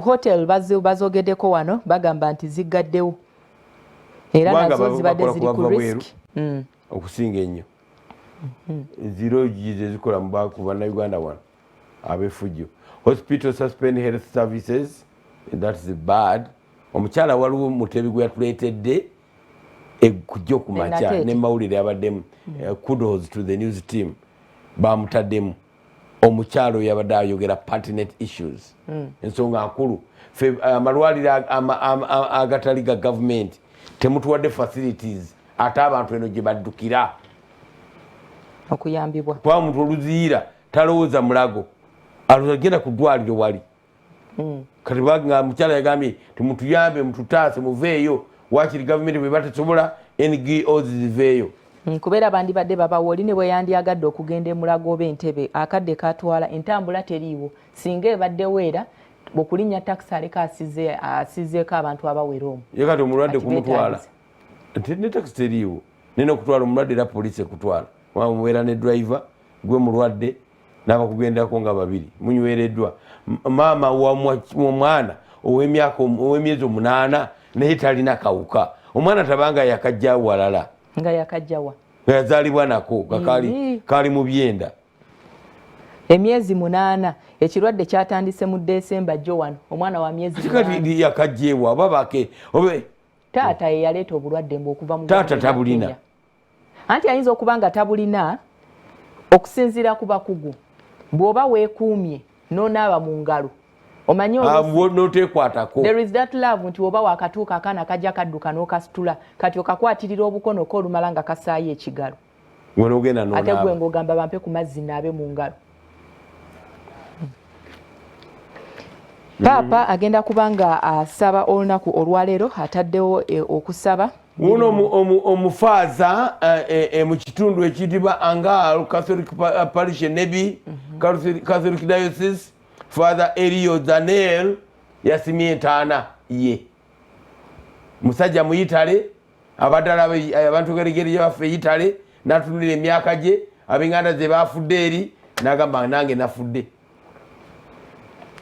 Speaker 2: hotel bazogeddeko wano bagamba nti ziggaddewo era nazo zibadde ziri ku risk
Speaker 1: okusinga ennyo zero gize zikola ku bannayuganda wano abefujjo. Hospital suspend health services, that is bad. Omukyala waliwo Mutebi gwe yatuleetedde ekujja ku makya ne mawulire abaddemu. Kudos to the news team bamutaddemu. Omukyalo yabadde ayogera pertinent issues ensonga nkulu amalwaliro agatali ga gavumenti temutuwadde facilities ate abantu eno gye baddukira
Speaker 2: okuyambibwa
Speaker 1: kwa muntu oluziira talowooza mulago alagenda ku ddwaliro wali kati nga mukyala yagambye timutuyambe mututaase muveeyo wakiri gavumenti bwe batesobola NGOs ziveeyo
Speaker 2: kubeera bandibadde babawo oli ne bwe yandyagadde okugenda emulago oba entebe akadde katwala entambula teriiwo singa ebaddewo era okulinnya takisi aleka asizeeko abantu abawera omwo
Speaker 1: ye kati omulwadde kumutwala ne takisi teriiwo nina okutwala omulwadde era poliisi ekutwala mubeera ne driver gwe mulwadde n'abakugendako nga babiri munywereddwa maama w'omwana ow'emyezi 8 naye talina kawuka omwana tabanga yakajja walala
Speaker 2: nga yakajjawa
Speaker 1: nga yazaalibwa nako kali mu byenda
Speaker 2: emyezi 8 ekirwadde kyatandise mu Desemba jjo wano omwana wa myezi 8
Speaker 1: yakajjewa babake obe
Speaker 2: taata ye yaleeta obulwadde okuva mu
Speaker 1: taata tabulina
Speaker 2: anti ayinza okuba nga tabulina okusinziira ku bakugu bw'oba weekuumye n'onaaba mu ngalo omanyi
Speaker 1: notekwatako
Speaker 2: there is that love nti oba wakatuuka akaana kajja kadduka n'okasitula kati okakwatirira obukono ko olumala nga kasaayo ekigalo ate gwe ng'ogamba bampe ku mazzi naabe mu ngalo. Paapa agenda kubanga asaba olunaku olwaleero ataddewo okusaba
Speaker 1: uno omufaaza mu kitundu ekiyitibwa Angal Catholic Parish Nebi Catholic Diocese Father Elio Daniel yasimye entaana ye musajja muyitale abaddala abantu geregere gyebaffe yitale n'atunulira emyaka gye ab'enganda ze baafudde eri n'agamba nange nafudde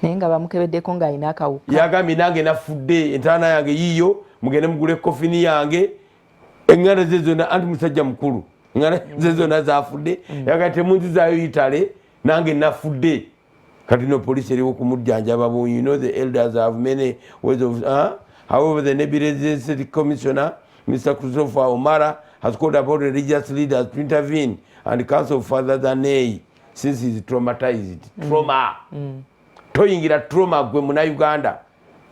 Speaker 2: naye nga bamukebeddeko ng'alina akawuka
Speaker 1: yagambye nange nafudde entaana yange yiiyo mugende mugule kofini yange enganda ze zonna anti musajja mukulu enganda ze zonna zafudde yagambye temunzizaayo yitale nange nafudde kati no police eriwo kumujjanjaba bo you know the elders have many ways of however the Nebi City Commissioner Mr. Christopher Omara has called upon religious leaders to intervene and counsel Father Danei since he is traumatized trauma toyingira trauma gwe muna Uganda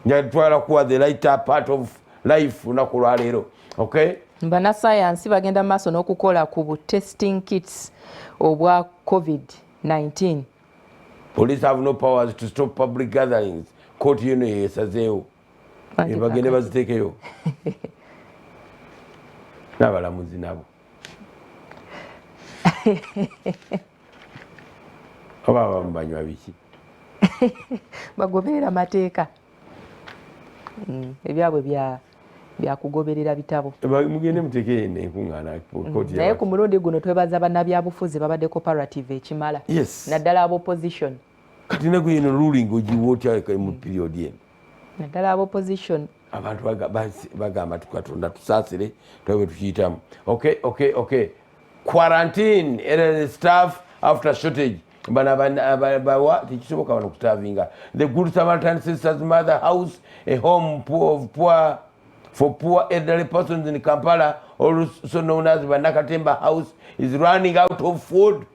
Speaker 1: njatwala kuwa the lighter part of life unakolwa leero okay
Speaker 2: bana science bagenda maaso n'okukola ku testing kits obwa COVID-19.
Speaker 1: Police have no powers to stop public gatherings. Court yeno yesazeewo bagende baziteekeyo n'abalamuzi nabo oba bamubanywa biki
Speaker 2: bagoberera mateeka ebyabwe byakugoberera bitabo
Speaker 1: mugende muteeke enkuŋŋaana
Speaker 2: naye ku mulundi guno twebaza bannabyabufuzi babadde cooperative ekimala naddala ab'opposition
Speaker 1: kati nagwe eno ruling ogiwa otya mu period eno
Speaker 2: naddala ab'opposition
Speaker 1: abantu bagamba tukatonda tusaasire twebwe tukiyitamu okay quarantine staff after shortage bawa tekisoboka bano kutavinga the Good Samaritan Sisters Mother House a home of poor for poor elderly persons in Kampala, also known as Banakatemba House, is running out of food.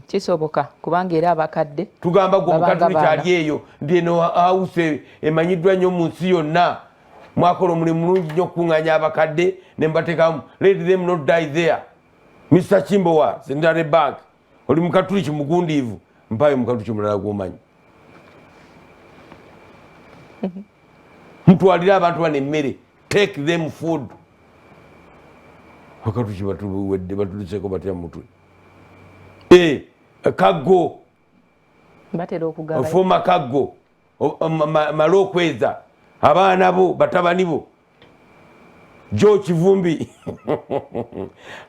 Speaker 2: Kisoboka kubanga era abakadde
Speaker 1: tugamba gwe omukatoliki ali eyo nti eno house emanyiddwa nnyo mu nsi yonna mwakola omulimu mulungi nnyo okukuŋŋaanya abakadde ne mbateekamu let them not die there. Mr Chimbowa Central Bank oli mukatoliki mugundiivu mpayo mukatoliki mulala gw'omanyi mutwalire abantu bano emmere take them food. Bakatoliki batuwedde batuliseko batya mu mutwe kaggo
Speaker 2: batera okugaba
Speaker 1: former kaggo malo okweza abaana bo batabani bo jo kivumbi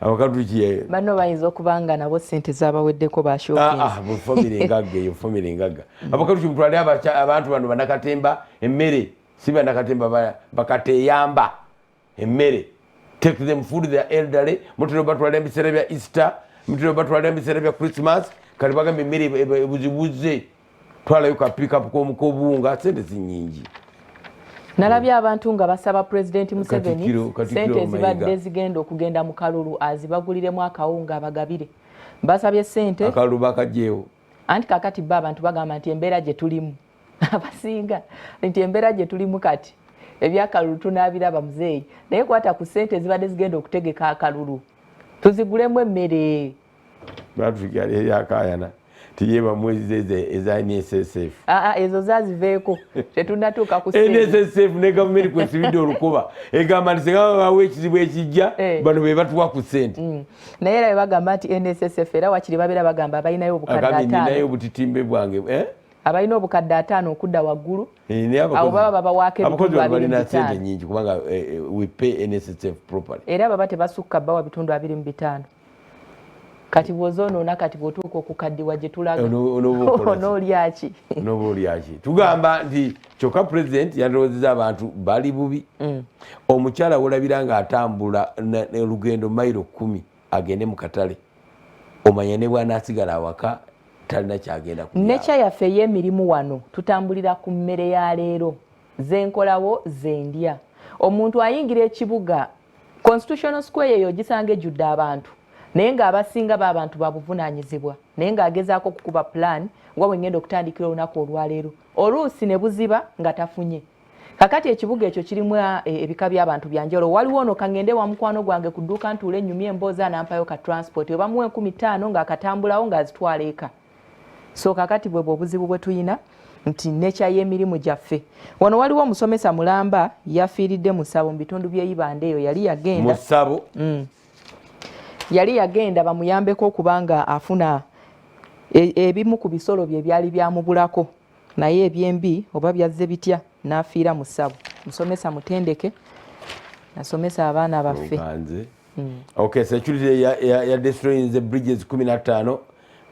Speaker 1: abakatoliki
Speaker 2: bano bayinza okubanga nabo sente zabaweddeko bashokinga
Speaker 1: famire ngagga abakatoliki mutwale abantu bano Banakatemba emmere si Banakatemba bakateyamba emmere take them food their elderly mutero batwala ebiseera bya Easter mutero batwala ebiseera bya Christmas kali bagambe emmere ebuzibuze twalayo ka pick up k'obuwunga sente si nnyingi.
Speaker 2: Nalabye abantu nga basaba President Museveni sente zibadde zigenda okugenda mu kalulu azibaguliremu akawunga abagabire basabye sente
Speaker 1: akalulu bakajjeewo
Speaker 2: anti kakati abantu bagamba nti embeera gye tulimu abasinga nti embeera gye tulimu kati ebyakalulu tunaabiraba muzeeyi naye kwata ku sente zibadde zigenda okutegeka akalulu tuzigulemu emmere
Speaker 1: batugala ebyakayana tiyeba mwezi eza NSSF
Speaker 2: ezo zaziveeko tetunatuuka ku
Speaker 1: NSSF ne gavumenti kwesibidde olukuba egamba nti sengabawe ekizibu ekijja bano be batuwa ku sente
Speaker 2: naye era bagamba nti NSSF era wakiri babeera bagamba balinayo obukadde 5
Speaker 1: naye obutitimbe bwange
Speaker 2: abalina obukadde 5 okudda waggulu abo baba babawaako ebitundu 25
Speaker 1: nyingi kubanga we pay NSSF properly
Speaker 2: era baba tebasukka bawa bitundu 25 kati bw'ozoonoona kati bw'otuuka okukaddiwa gye tulaga onoolyaki
Speaker 1: tugamba nti kyokka president yandowoozeza abantu bali bubi omukyala wolabira ng'atambula olugendo mayiro 10 agende mu katale omanya ne bw'anaasigala awaka talina kyagenda
Speaker 2: nekya yaffe ey'emirimu wano tutambulira ku mmere ya leero zenkolawo zendya omuntu ayingira ekibuga Constitutional Square eyo gisanga ejjudde abantu naye ng'abasinga b'abantu babuvunaanyizibwa naye ng'agezaako okukuba plan nga bwe ngenda okutandikira olunaku olwaleero oluusi ne buziba nga tafunye kakati ekibuga ekyo kirimu ebika by'abantu byanjawulo waliwo ono kangende wa mukwano gwange ku dduuka ntuule ennyumya emboozi anampayo ka transport oba muwe 15 ng'akatambulawo ng'azitwala eka so kakati bwe obuzibu bwe tuyina nti nekya y'emirimu gyaffe wano waliwo omusomesa mulamba yafiiridde mu ssabo mu bitundu by'eyibanda eyo yali yagenda
Speaker 1: mu ssabo
Speaker 2: yali yagenda bamuyambeko okubanga afuna ebimu ku bisolo bye byali byamubulako naye ebyembi oba byazze bitya n'afiira mu ssabo musomesa mutendeke nasomesa abaana baffe
Speaker 1: okay security ya destroying the bridges 15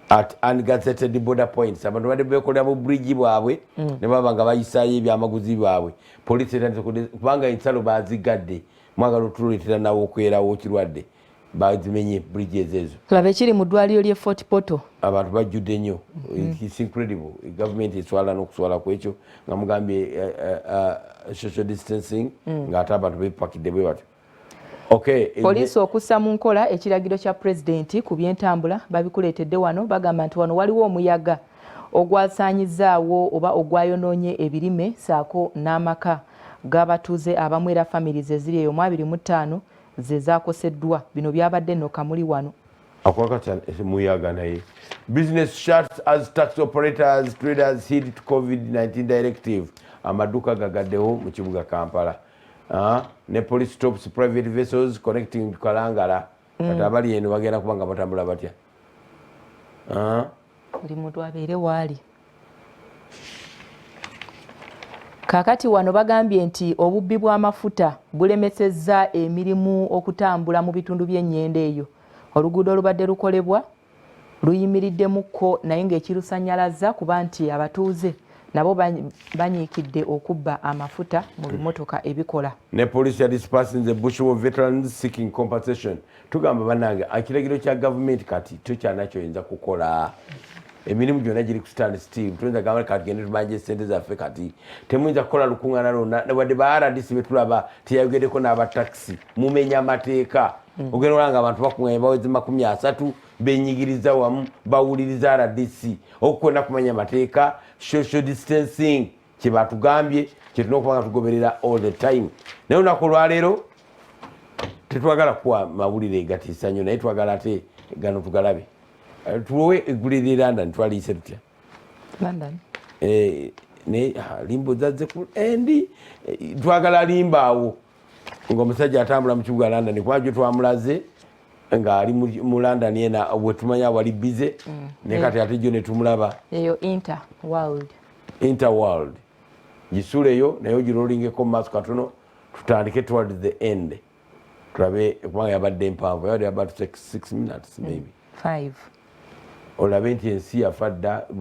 Speaker 1: at ungazetted border points abantu badde bekolera mu bridge bwabwe ne baba nga bayisaayo ebyamaguzi bwabwe police etandise kubanga ensalo bazigadde mwagala otuletera nawo okwerawo kirwadde bazimenye bridges ezo
Speaker 2: laba ekiri mu ddwaliro ly'e Fort Portal
Speaker 1: abantu bajjudde nnyo it's incredible government eswala n'okuswala ku ekyo nga mugambye social distancing ng'ate abantu bepakidde bwe batyo
Speaker 2: poliisi okussa mu nkola ekiragiro kya pulezidenti ku by'entambula babikuleetedde wano bagamba nti wano waliwo omuyaga ogwasaanyizaawo oba ogwayonoonye ebirime saako n'amaka g'abatuuze abamu era families eziri eyo mu 25 ze zaakoseddwa bino byabadde nno kamuli wano
Speaker 1: akwakati muyaga naye business shuts as tax operators traders heed to COVID-19 directive amaduuka gagaddewo mu kibuga Kampala ne police stops private vessels connecting to Kalangala kati abali eno bagenda kubanga batambula batya
Speaker 2: buli muntu abeere waali kakati wano bagambye nti obubbi bw'amafuta bulemesezza emirimu okutambula mu bitundu by'ennyendo eyo oluguudo olubadde lukolebwa luyimiriddemukko naye ng'ekirusannyalaza kuba nti abatuuze nabo banyiikidde okubba amafuta mu bimotoka ebikola
Speaker 1: ne police ya dispersing the Bushwalk veterans seeking compensation tugamba bannange ekiragiro kya gavumenti kati tokyana kyoyinza kukola emirimu gyonna giri ku stand still tuyinza gamba kati gende tumanje esente zaffe kati temuyinza kukola lukuŋŋaana lwonna wadde ba RDC betulaba teyayogeddeko n'abataxi mumenya amateeka ogenda olanga abantu bakuŋŋanya baweze 30 benyigiriza wamu bawuliriza RDC okukwenda kumanya amateeka social distancing kyebatugambye kyetulina okuba nga tugoberera all the time naye olunaku olwaleero tetwagala kuwa mawulire gatiisa nnyo naye twagala ate gano tugalabe tuwe eggulire London twaliise tutya
Speaker 2: London
Speaker 1: ne limbo zazze ku endi twagala limbaawo ng'omusajja atambula mu kibuga London kuba gyo twamulaze ng'ali mu London yena bwe tumanya wali bize ne kati ate gyo ne tumulaba
Speaker 2: eyo
Speaker 1: interworld gisuuleyo naye ogirolingeko mu maaso katono tutandike towards the end tulabe kubanga yabadde empanvu yabadde about 6 minutes maybe
Speaker 2: 5
Speaker 1: olabe nti ensi yafadda